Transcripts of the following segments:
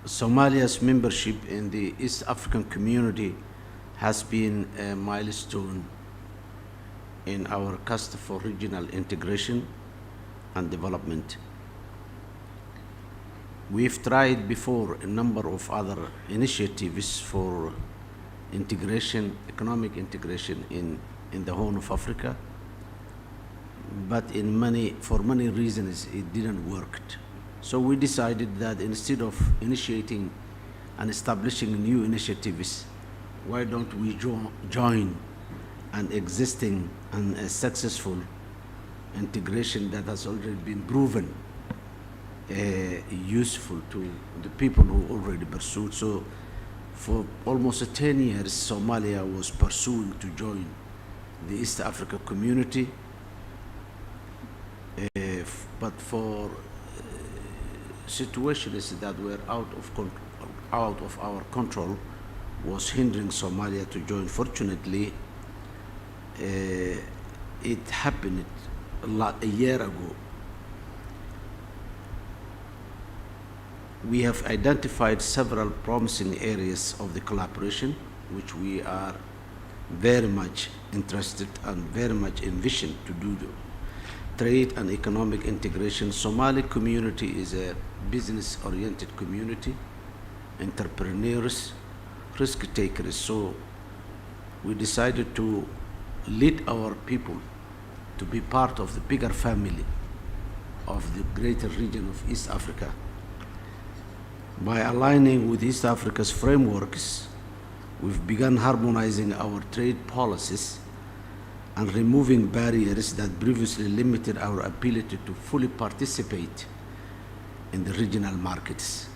Somalia's membership in the East African community has been a milestone in our quest for regional integration and development. We've tried before a number of other initiatives for integration, economic integration in the Horn of Africa, but for many reasons it didn't work. So we decided that instead of initiating and establishing new initiatives, why don't we join an existing and a successful integration that has already been proven useful to the people who already pursued. So for almost 10 years, Somalia was pursuing to join the East Africa community, but for situations that were out of our control was hindering Somalia to join. Fortunately, it happened a year ago. We have identified several promising areas of the collaboration, which we are very much interested and very much envisioned to do. Trade and economic integration. Somali community is a business-oriented community, entrepreneurs, risk takers. So we decided to lead our people to be part of the bigger family of the greater region of East Africa. By aligning with East Africa's frameworks, we've begun harmonizing our trade policies and removing barriers that previously limited our ability to fully participate in the regional markets.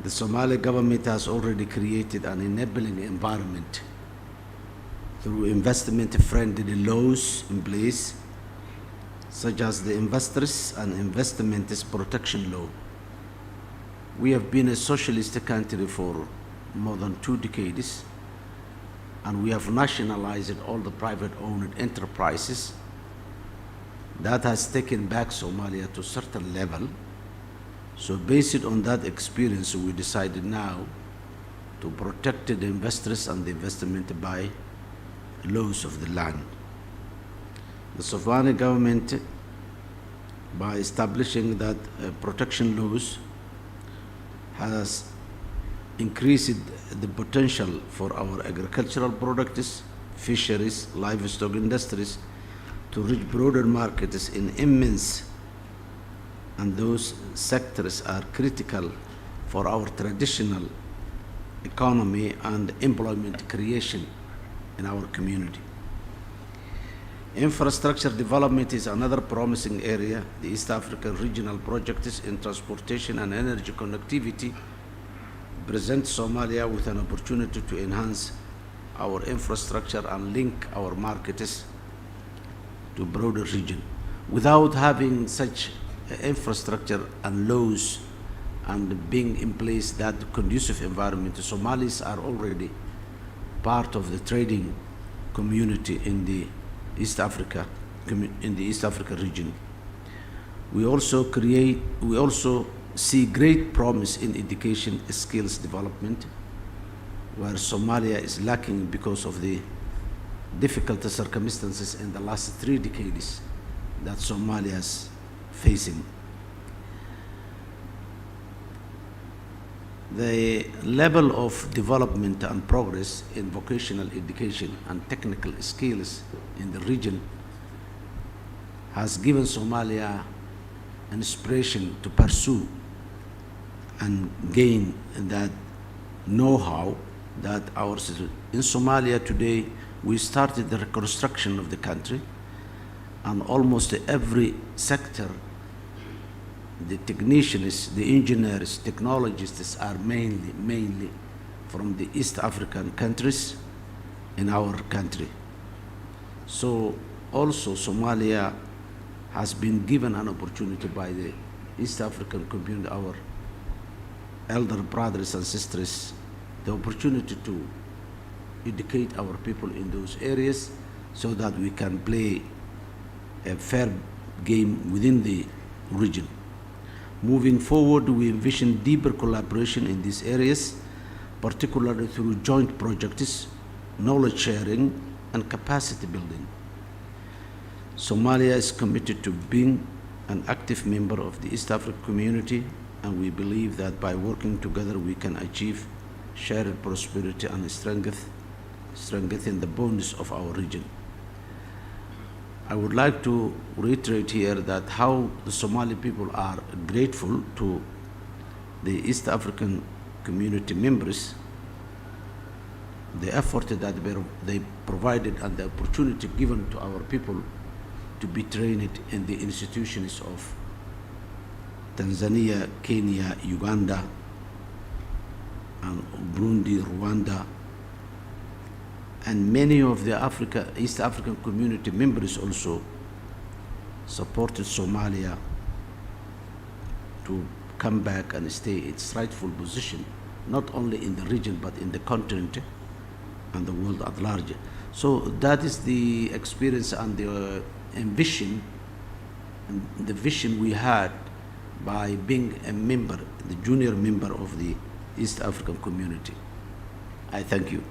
The Somali government has already created an enabling environment through investment-friendly laws in place, such as the Investors and Investments Protection Law. We have been a socialist country for more than 2 decades, and we have nationalized all the private-owned enterprises. That has taken back Somalia to a certain level. So based on that experience, we decided now to protect the investors and the investment by laws of the land. The Somali government, by establishing that protection laws, has increased the potential for our agricultural products, fisheries, livestock industries to reach broader markets in immense, and those sectors are critical for our traditional economy and employment creation in our community. Infrastructure development is another promising area. The East African regional projects in transportation and energy connectivity present Somalia with an opportunity to enhance our infrastructure and link our markets to broader region. Without having such infrastructure and laws and being in place that conducive environment, Somalis are already part of the trading community in the East Africa region. We also see great promise in education skills development, where Somalia is lacking because of the difficult circumstances in the last 3 decades that Somalia is facing. The level of development and progress in vocational education and technical skills in the region has given Somalia an inspiration to pursue and gain that know-how that in Somalia today, we started the reconstruction of the country, and almost every sector, the technicians, the engineers, technologists are mainly from the East African countries in our country. So also Somalia has been given an opportunity by the East African community, our elder brothers and sisters, the opportunity to educate our people in those areas so that we can play a fair game within the region. Moving forward, we envision deeper collaboration in these areas, particularly through joint projects, knowledge sharing, and capacity building. Somalia is committed to being an active member of the East African community, and we believe that by working together we can achieve shared prosperity and strengthen the bonds of our region. I would like to reiterate here that how the Somali people are grateful to the East African community members, the effort that they provided and the opportunity given to our people to be trained in the institutions of Tanzania, Kenya, Uganda, and Burundi, Rwanda, and many of the East African community members also supported Somalia to come back and stay its rightful position, not only in the region but in the continent and the world at large. So that is the experience and the ambition and the vision we had by being a member, the junior member of the East African community. I thank you.